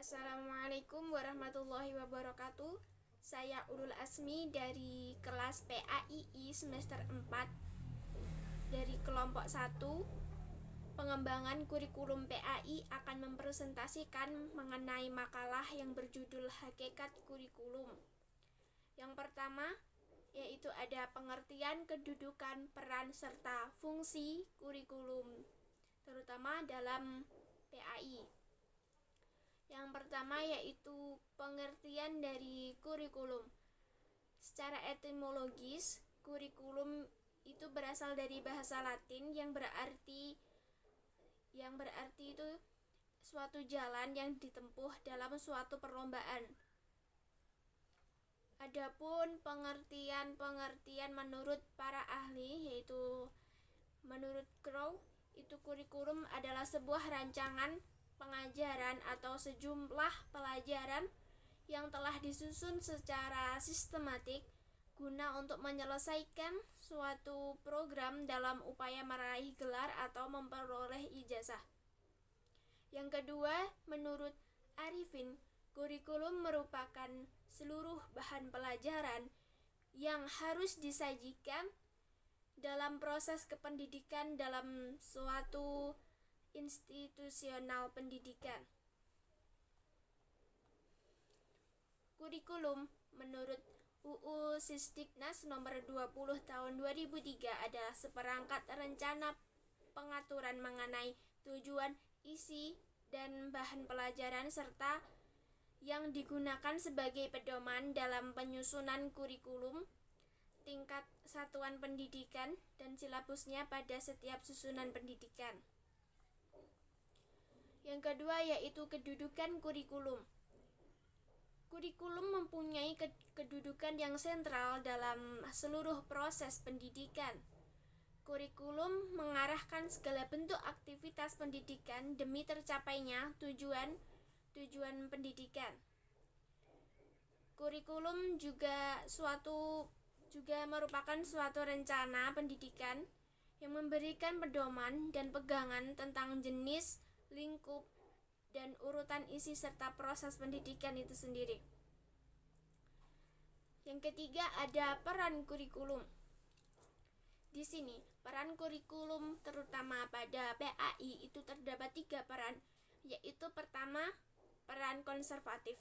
Assalamualaikum warahmatullahi wabarakatuh. Saya Ulul Asmi dari kelas PAII semester 4 dari kelompok 1. Pengembangan kurikulum PAI akan mempresentasikan mengenai makalah yang berjudul Hakikat Kurikulum. Yang pertama yaitu ada pengertian kedudukan, peran, serta fungsi kurikulum terutama dalam PAI. Yang pertama yaitu pengertian dari kurikulum. Secara etimologis, kurikulum itu berasal dari bahasa Latin yang berarti itu suatu jalan yang ditempuh dalam suatu perlombaan. Adapun pengertian menurut para ahli, yaitu menurut Crow, itu kurikulum adalah sebuah rancangan pengajaran atau sejumlah pelajaran yang telah disusun secara sistematik guna untuk menyelesaikan suatu program dalam upaya meraih gelar atau memperoleh ijazah. Yang kedua, menurut Arifin, kurikulum merupakan seluruh bahan pelajaran yang harus disajikan dalam proses kependidikan dalam suatu institusional pendidikan. Kurikulum menurut UU Sisdiknas nomor 20 tahun 2003 adalah seperangkat rencana pengaturan mengenai tujuan, isi, dan bahan pelajaran serta yang digunakan sebagai pedoman dalam penyusunan kurikulum tingkat satuan pendidikan dan silabusnya pada setiap susunan pendidikan. Yang kedua yaitu kedudukan kurikulum. Kurikulum mempunyai kedudukan yang sentral dalam seluruh proses pendidikan. Kurikulum mengarahkan segala bentuk aktivitas pendidikan demi tercapainya tujuan pendidikan. Kurikulum juga merupakan suatu rencana pendidikan yang memberikan pedoman dan pegangan tentang jenis, lingkup, dan urutan isi serta proses pendidikan itu sendiri. Yang ketiga ada peran kurikulum. Di sini peran kurikulum terutama pada PAI itu terdapat 3 peran, yaitu pertama peran konservatif.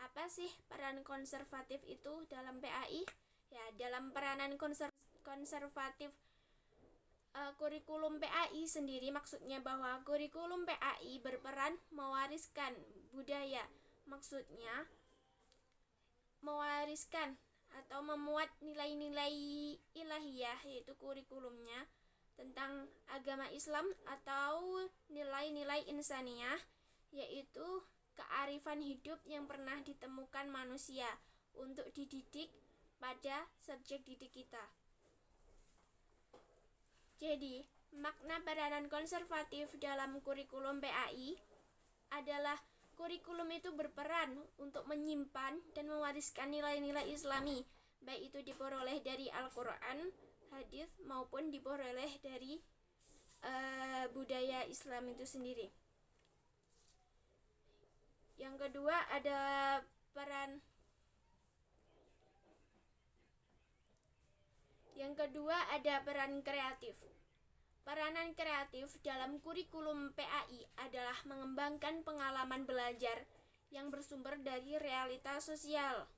Apa sih peran konservatif itu dalam PAI? Ya, dalam peranan konservatif kurikulum PAI sendiri maksudnya bahwa kurikulum PAI berperan mewariskan budaya, maksudnya mewariskan atau memuat nilai-nilai ilahiyah, yaitu kurikulumnya tentang agama Islam atau nilai-nilai insaniyah, yaitu kearifan hidup yang pernah ditemukan manusia untuk dididik pada subjek didik kita. Jadi, makna peranan konservatif dalam kurikulum PAI adalah kurikulum itu berperan untuk menyimpan dan mewariskan nilai-nilai Islami, baik itu diperoleh dari Al-Quran, hadis, maupun diperoleh dari budaya Islam itu sendiri. Yang kedua ada peran kreatif. Peranan kreatif dalam kurikulum PAI adalah mengembangkan pengalaman belajar yang bersumber dari realitas sosial.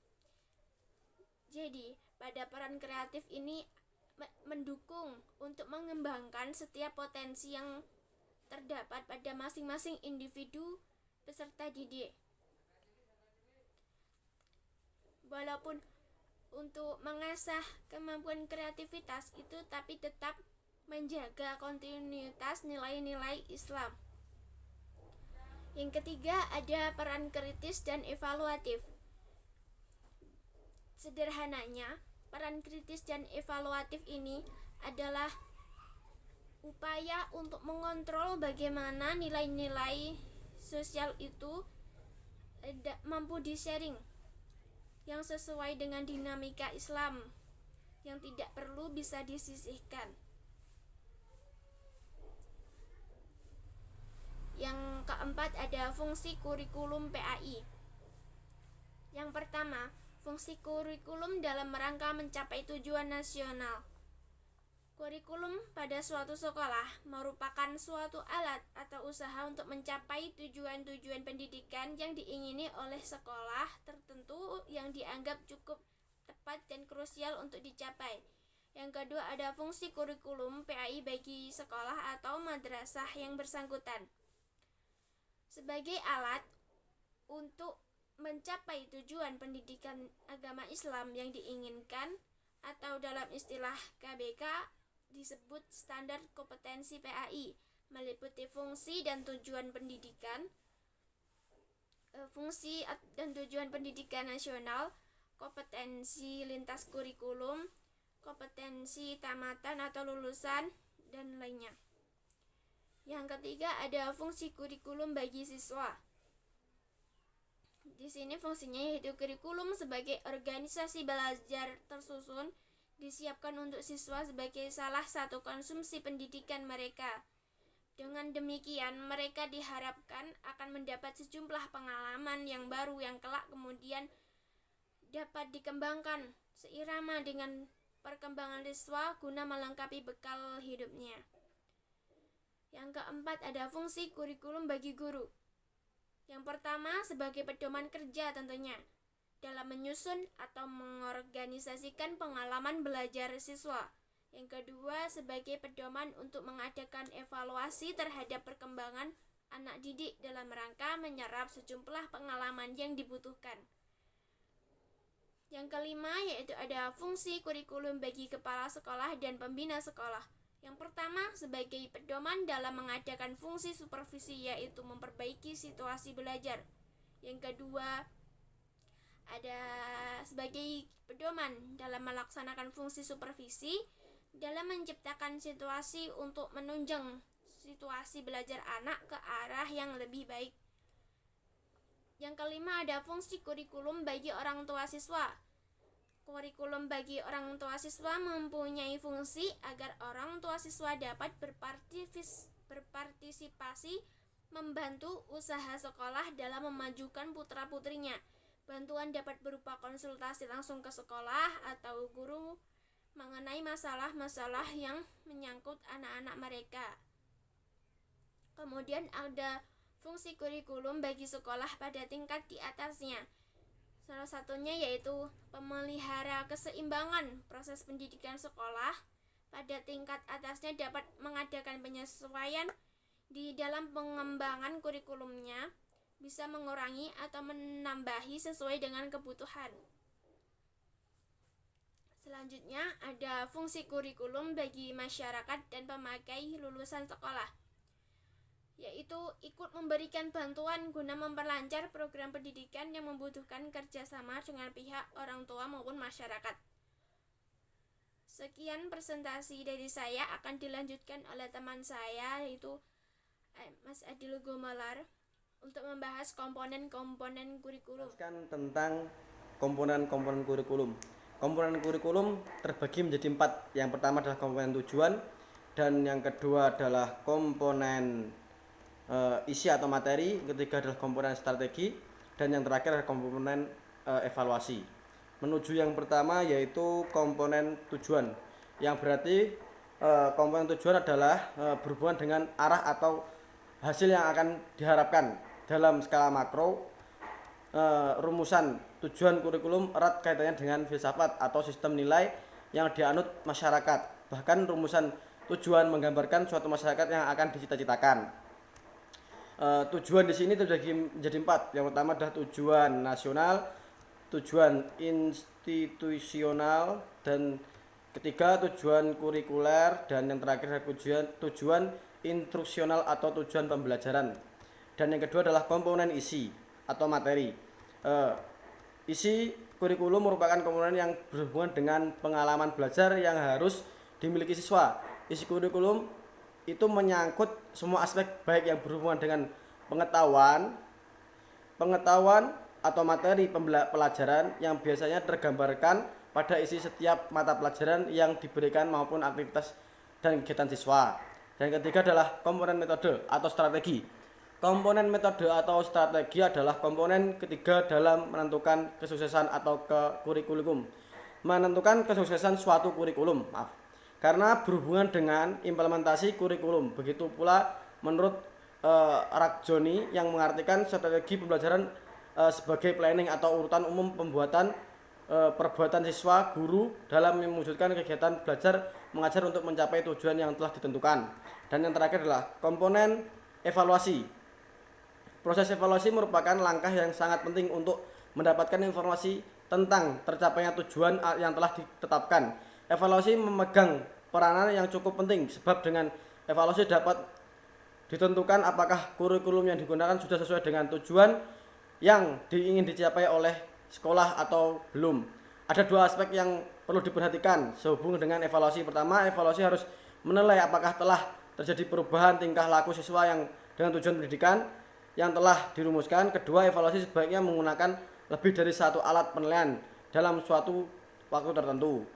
Jadi, pada peran kreatif ini mendukung untuk mengembangkan setiap potensi yang terdapat pada masing-masing individu peserta didik. Walaupun untuk mengasah kemampuan kreativitas itu tapi tetap menjaga kontinuitas nilai-nilai Islam. Yang ketiga ada peran kritis dan evaluatif. Sederhananya, peran kritis dan evaluatif ini adalah upaya untuk mengontrol bagaimana nilai-nilai sosial itu mampu di-sharing yang sesuai dengan dinamika Islam yang tidak perlu bisa disisihkan. Yang keempat ada fungsi kurikulum PAI. Yang pertama, fungsi kurikulum dalam rangka mencapai tujuan nasional. Kurikulum pada suatu sekolah merupakan suatu alat atau usaha untuk mencapai tujuan-tujuan pendidikan yang diingini oleh sekolah tertentu yang dianggap cukup tepat dan krusial untuk dicapai. Yang kedua ada fungsi kurikulum PAI bagi sekolah atau madrasah yang bersangkutan. Sebagai alat untuk mencapai tujuan pendidikan agama Islam yang diinginkan, atau dalam istilah KBK disebut standar kompetensi PAI, meliputi fungsi dan tujuan pendidikan, fungsi dan tujuan pendidikan nasional, kompetensi lintas kurikulum, kompetensi tamatan atau lulusan, dan lainnya. Yang ketiga ada fungsi kurikulum bagi siswa. Di sini fungsinya yaitu kurikulum sebagai organisasi belajar tersusun disiapkan untuk siswa sebagai salah satu konsumsi pendidikan mereka. Dengan demikian, mereka diharapkan akan mendapat sejumlah pengalaman yang baru yang kelak kemudian dapat dikembangkan seirama dengan perkembangan siswa guna melengkapi bekal hidupnya. Yang keempat ada fungsi kurikulum bagi guru. Yang pertama sebagai pedoman kerja tentunya dalam menyusun atau mengorganisasikan pengalaman belajar siswa. Yang kedua sebagai pedoman untuk mengadakan evaluasi terhadap perkembangan anak didik dalam rangka menyerap sejumlah pengalaman yang dibutuhkan. Yang kelima yaitu ada fungsi kurikulum bagi kepala sekolah dan pembina sekolah. Yang pertama sebagai pedoman dalam mengadakan fungsi supervisi yaitu memperbaiki situasi belajar. Yang kedua ada sebagai pedoman dalam melaksanakan fungsi supervisi dalam menciptakan situasi untuk menunjang situasi belajar anak ke arah yang lebih baik. Yang kelima ada fungsi kurikulum bagi orang tua siswa. Kurikulum bagi orang tua siswa mempunyai fungsi agar orang tua siswa dapat berpartisipasi membantu usaha sekolah dalam memajukan putra-putrinya. Bantuan dapat berupa konsultasi langsung ke sekolah atau guru mengenai masalah-masalah yang menyangkut anak-anak mereka. Kemudian ada fungsi kurikulum bagi sekolah pada tingkat di atasnya. Salah satunya yaitu pemelihara keseimbangan proses pendidikan sekolah. Pada tingkat atasnya dapat mengadakan penyesuaian di dalam pengembangan kurikulumnya, bisa mengurangi atau menambahi sesuai dengan kebutuhan. Selanjutnya ada fungsi kurikulum bagi masyarakat dan pemakai lulusan sekolah, yaitu ikut memberikan bantuan guna memperlancar program pendidikan yang membutuhkan kerjasama dengan pihak orang tua maupun masyarakat. Sekian presentasi dari saya, akan dilanjutkan oleh teman saya yaitu Mas Adil Gomalar untuk membahas komponen-komponen kurikulum. Tentang komponen-komponen kurikulum. Komponen kurikulum terbagi menjadi 4. Yang pertama adalah komponen tujuan, dan yang kedua adalah komponen isi atau materi, ketiga adalah komponen strategi, dan yang terakhir adalah komponen evaluasi. Menuju yang pertama yaitu komponen tujuan, yang berarti komponen tujuan adalah berhubungan dengan arah atau hasil yang akan diharapkan. Dalam skala makro, rumusan tujuan kurikulum erat kaitannya dengan filsafat atau sistem nilai yang dianut masyarakat. Bahkan rumusan tujuan menggambarkan suatu masyarakat yang akan dicita-citakan. Tujuan di sini terbagi menjadi 4. Yang pertama adalah tujuan nasional, tujuan institusional, dan ketiga tujuan kurikuler, dan yang terakhir adalah tujuan instruksional atau tujuan pembelajaran. Dan yang kedua adalah komponen isi atau materi. Isi kurikulum merupakan komponen yang berhubungan dengan pengalaman belajar yang harus dimiliki siswa. Isi kurikulum itu menyangkut semua aspek baik yang berhubungan dengan pengetahuan atau materi pelajaran yang biasanya tergambarkan pada isi setiap mata pelajaran yang diberikan maupun aktivitas dan kegiatan siswa. Dan ketiga adalah komponen metode atau strategi. Komponen metode atau strategi adalah komponen ketiga dalam menentukan kesuksesan atau kurikulum. Menentukan kesuksesan suatu kurikulum, maaf. Karena berhubungan dengan implementasi kurikulum. Begitu pula menurut Rakjoni yang mengartikan strategi pembelajaran sebagai planning atau urutan umum pembuatan perbuatan siswa guru dalam mewujudkan kegiatan belajar mengajar untuk mencapai tujuan yang telah ditentukan. Dan yang terakhir adalah komponen evaluasi. Proses evaluasi merupakan langkah yang sangat penting untuk mendapatkan informasi tentang tercapainya tujuan yang telah ditetapkan. Evaluasi memegang peranan yang cukup penting sebab dengan evaluasi dapat ditentukan apakah kurikulum yang digunakan sudah sesuai dengan tujuan yang ingin dicapai oleh sekolah atau belum. Ada dua aspek yang perlu diperhatikan sehubungan dengan evaluasi. Pertama, evaluasi harus menilai apakah telah terjadi perubahan tingkah laku siswa yang dengan tujuan pendidikan yang telah dirumuskan. Kedua, evaluasi sebaiknya menggunakan lebih dari satu alat penilaian dalam suatu waktu tertentu.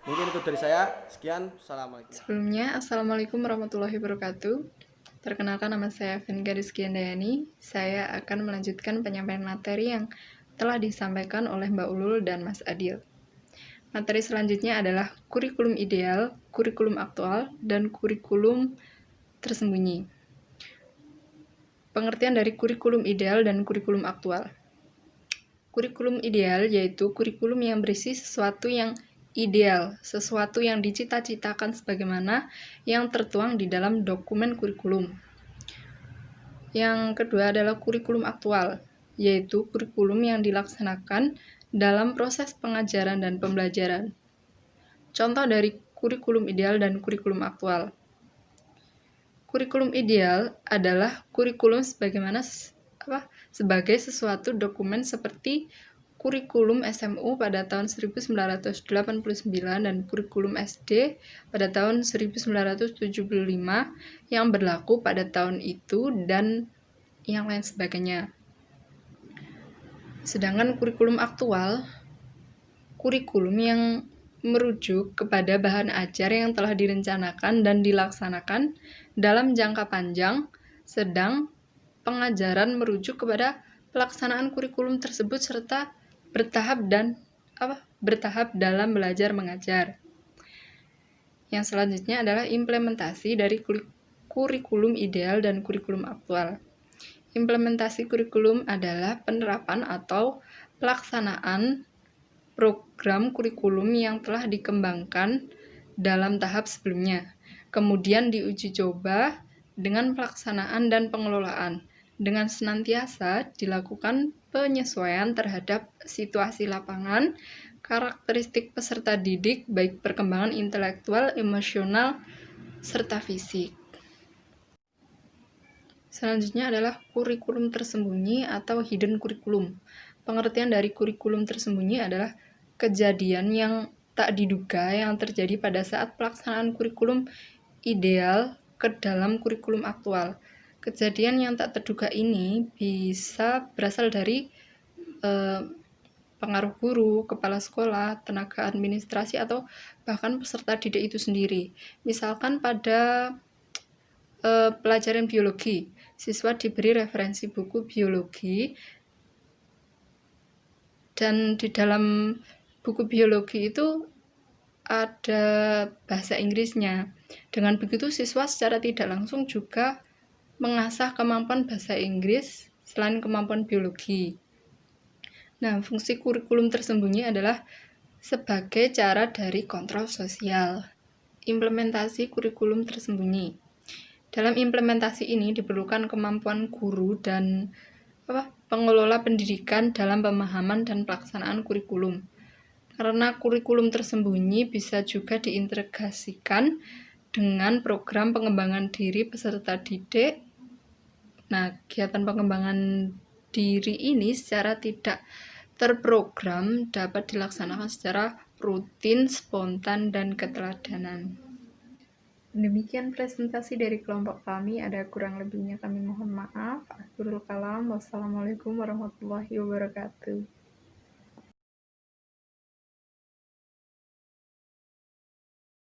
Mungkin itu dari saya. Sekian. Assalamualaikum. Sebelumnya, Assalamualaikum warahmatullahi wabarakatuh. Perkenalkan, nama saya Venga Rizkyandayani. Saya akan melanjutkan penyampaian materi yang telah disampaikan oleh Mbak Ulul dan Mas Adil. Materi selanjutnya adalah kurikulum ideal, kurikulum aktual, dan kurikulum tersembunyi. Pengertian dari kurikulum ideal dan kurikulum aktual. Kurikulum ideal yaitu kurikulum yang berisi sesuatu yang ideal, sesuatu yang dicita-citakan sebagaimana yang tertuang di dalam dokumen kurikulum. Yang kedua adalah kurikulum aktual, yaitu kurikulum yang dilaksanakan dalam proses pengajaran dan pembelajaran. Contoh dari kurikulum ideal dan kurikulum aktual. Kurikulum ideal adalah kurikulum sebagai sesuatu dokumen seperti kurikulum SMU pada tahun 1989 dan kurikulum SD pada tahun 1975 yang berlaku pada tahun itu dan yang lain sebagainya. Sedangkan kurikulum aktual, kurikulum yang merujuk kepada bahan ajar yang telah direncanakan dan dilaksanakan dalam jangka panjang, sedang pengajaran merujuk kepada pelaksanaan kurikulum tersebut serta bertahap dalam belajar mengajar. Yang selanjutnya adalah implementasi dari kurikulum ideal dan kurikulum aktual. Implementasi kurikulum adalah penerapan atau pelaksanaan program kurikulum yang telah dikembangkan dalam tahap sebelumnya, kemudian diuji coba dengan pelaksanaan dan pengelolaan, dengan senantiasa dilakukan penyesuaian terhadap situasi lapangan, karakteristik peserta didik, baik perkembangan intelektual, emosional, serta fisik. Selanjutnya adalah kurikulum tersembunyi atau hidden curriculum. Pengertian dari kurikulum tersembunyi adalah kejadian yang tak diduga yang terjadi pada saat pelaksanaan kurikulum ideal ke dalam kurikulum aktual. Kejadian yang tak terduga ini bisa berasal dari pengaruh guru, kepala sekolah, tenaga administrasi, atau bahkan peserta didik itu sendiri. Misalkan pada pelajaran biologi, siswa diberi referensi buku biologi dan di dalam buku biologi itu ada bahasa Inggrisnya. Dengan begitu siswa secara tidak langsung juga mengasah kemampuan bahasa Inggris selain kemampuan biologi. Nah, fungsi kurikulum tersembunyi adalah sebagai cara dari kontrol sosial. Implementasi kurikulum tersembunyi. Dalam implementasi ini diperlukan kemampuan guru dan pengelola pendidikan dalam pemahaman dan pelaksanaan kurikulum. Karena kurikulum tersembunyi bisa juga diintegrasikan dengan program pengembangan diri peserta didik. Nah, kegiatan pengembangan diri ini secara tidak terprogram dapat dilaksanakan secara rutin, spontan, dan keteladanan. Demikian presentasi dari kelompok kami, ada kurang lebihnya kami mohon maaf. Akhirul kalam, wassalamualaikum warahmatullahi wabarakatuh.